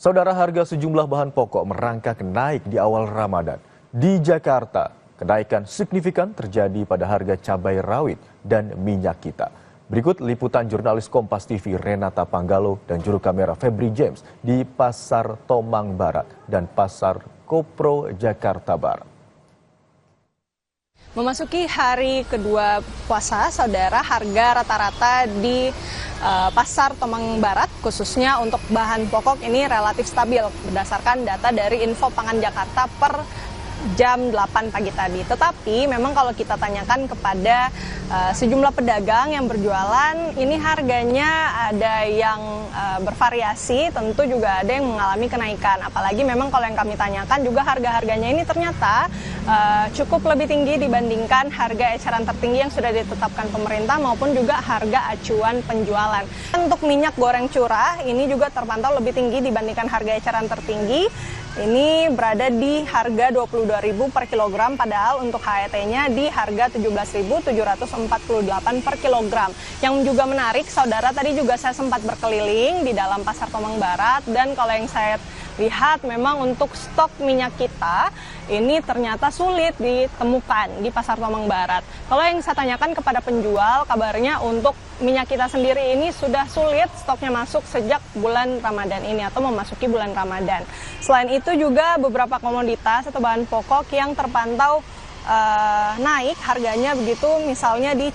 Saudara, harga sejumlah bahan pokok merangkak naik di awal Ramadan. Di Jakarta, kenaikan signifikan terjadi pada harga cabai rawit dan minyak kita. Berikut liputan jurnalis Kompas TV Renata Panggalo dan juru kamera Febri James di Pasar Tomang Barat dan Pasar Kopro, Jakarta Barat. Memasuki hari kedua puasa, saudara, harga rata-rata di Pasar Tomang Barat khususnya untuk bahan pokok ini relatif stabil berdasarkan data dari Info Pangan Jakarta per jam 8 pagi tadi. Tetapi memang kalau kita tanyakan kepada sejumlah pedagang yang berjualan, ini harganya ada yang bervariasi, tentu juga ada yang mengalami kenaikan. Apalagi memang kalau yang kami tanyakan juga harga-harganya ini ternyata cukup lebih tinggi dibandingkan harga eceran tertinggi yang sudah ditetapkan pemerintah maupun juga harga acuan penjualan. Untuk minyak goreng curah ini juga terpantau lebih tinggi dibandingkan harga eceran tertinggi. Ini berada di harga Rp22.000 per kilogram, padahal untuk HET-nya di harga Rp17.748 per kilogram. Yang juga menarik, saudara, tadi juga saya sempat berkeliling di dalam Pasar Tomang Barat, dan kalau yang saya lihat memang untuk stok minyak kita ini ternyata sulit ditemukan di Pasar Tomang Barat. Kalau yang saya tanyakan kepada penjual, kabarnya untuk minyak kita sendiri ini sudah sulit stoknya masuk sejak bulan Ramadan ini atau memasuki bulan Ramadan. Selain itu juga beberapa komoditas atau bahan pokok yang terpantau naik harganya begitu, misalnya di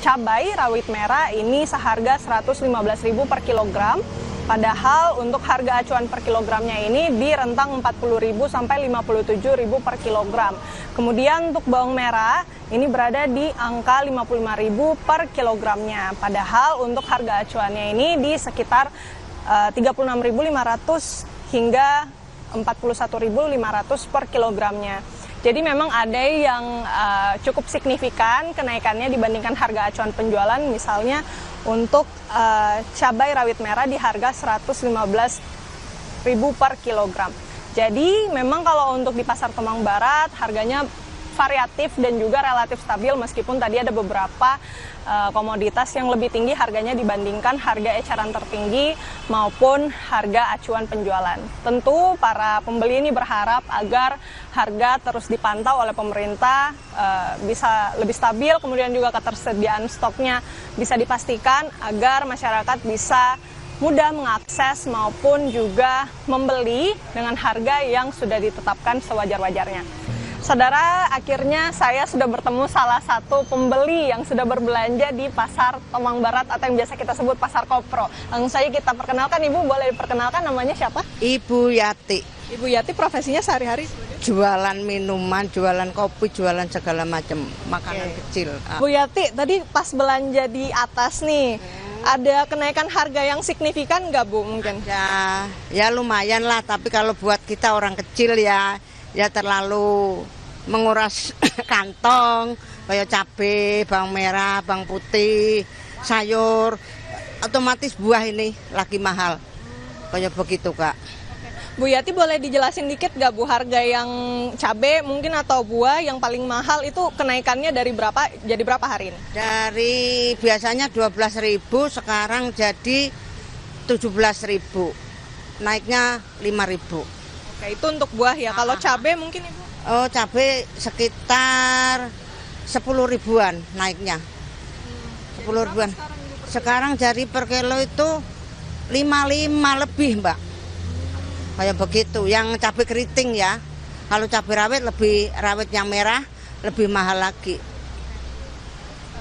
cabai rawit merah ini seharga Rp115.000 per kilogram. Padahal untuk harga acuan per kilogramnya ini di rentang Rp40.000 sampai Rp57.000 per kilogram. Kemudian untuk bawang merah ini berada di angka Rp55.000 per kilogramnya. Padahal untuk harga acuannya ini di sekitar Rp36.500 hingga Rp41.500 per kilogramnya. Jadi memang ada yang cukup signifikan kenaikannya dibandingkan harga acuan penjualan, misalnya untuk cabai rawit merah di harga Rp115.000 per kilogram. Jadi memang kalau untuk di Pasar Tomang Barat harganya variatif dan juga relatif stabil, meskipun tadi ada beberapa komoditas yang lebih tinggi harganya dibandingkan harga eceran tertinggi maupun harga acuan penjualan. Tentu para pembeli ini berharap agar harga terus dipantau oleh pemerintah, bisa lebih stabil, kemudian juga ketersediaan stoknya bisa dipastikan agar masyarakat bisa mudah mengakses maupun juga membeli dengan harga yang sudah ditetapkan sewajar-wajarnya. Saudara, akhirnya saya sudah bertemu salah satu pembeli yang sudah berbelanja di Pasar Tomang Barat atau yang biasa kita sebut Pasar Kopro. Langsung saja kita perkenalkan, Ibu, boleh diperkenalkan namanya siapa? Ibu Yati. Ibu Yati profesinya sehari-hari? Jualan minuman, jualan kopi, jualan segala macam makanan kecil. Bu Yati, tadi pas belanja di atas nih, ada kenaikan harga yang signifikan nggak, Bu, mungkin? Ya lumayan lah, tapi kalau buat kita orang kecil ya terlalu menguras kantong, kayak cabai, bawang merah, bawang putih, sayur, otomatis buah ini lagi mahal, kayak begitu, Kak. Bu Yati, boleh dijelasin dikit nggak, Bu, harga yang cabai mungkin atau buah yang paling mahal itu kenaikannya dari berapa jadi berapa hari ini? Dari biasanya 12.000, sekarang jadi 17.000, naiknya 5.000. Oke, itu untuk buah ya. Kalau cabai mungkin, Ibu? Oh, cabai sekitar 10.000-an naiknya. 10.000-an. Sekarang jadi per kilo itu 55 lebih, Mbak. Kayak begitu. Yang cabai keriting ya. Kalau cabai rawit yang merah lebih mahal lagi.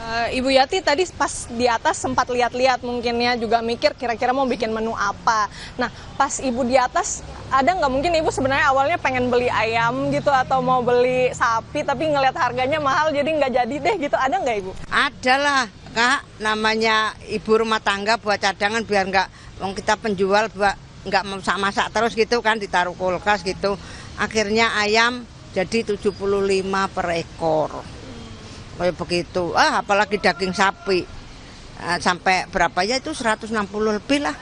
Ibu Yati tadi pas di atas sempat lihat-lihat mungkin ya, juga mikir kira-kira mau bikin menu apa. Nah, pas Ibu di atas, ada nggak mungkin Ibu sebenarnya awalnya pengen beli ayam gitu atau mau beli sapi tapi ngelihat harganya mahal jadi nggak jadi deh gitu, ada nggak, Ibu? Ada lah, Kak, namanya ibu rumah tangga buat cadangan biar nggak, kita penjual buat nggak masak-masak terus gitu kan, ditaruh kulkas gitu. Akhirnya ayam jadi 75 per ekor. Kayak begitu. Apalagi daging sapi. Sampai berapa ya itu 160 lebih lah.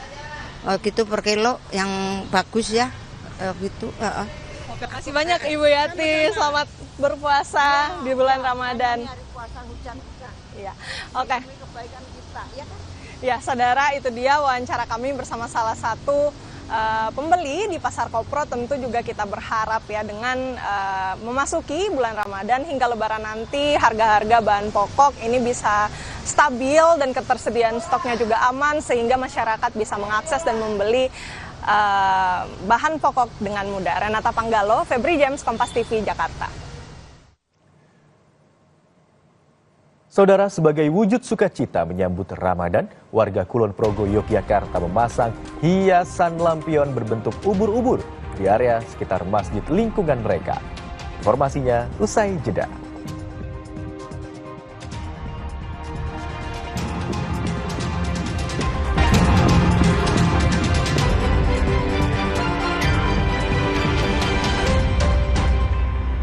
Gitu per kilo yang bagus ya. Gitu. Terima kasih banyak, Ibu Yati. Selamat berpuasa di bulan Ramadan. Iya. Oke. Ya, saudara, itu dia wawancara kami bersama salah satu pembeli di Pasar Kopro tentu juga kita berharap ya dengan memasuki bulan Ramadan hingga Lebaran nanti harga-harga bahan pokok ini bisa stabil dan ketersediaan stoknya juga aman sehingga masyarakat bisa mengakses dan membeli bahan pokok dengan mudah. Renata Panggalo, Febri James, Kompas TV, Jakarta. Saudara, sebagai wujud sukacita menyambut Ramadan, warga Kulon Progo, Yogyakarta memasang hiasan lampion berbentuk ubur-ubur di area sekitar masjid lingkungan mereka. Informasinya usai jeda.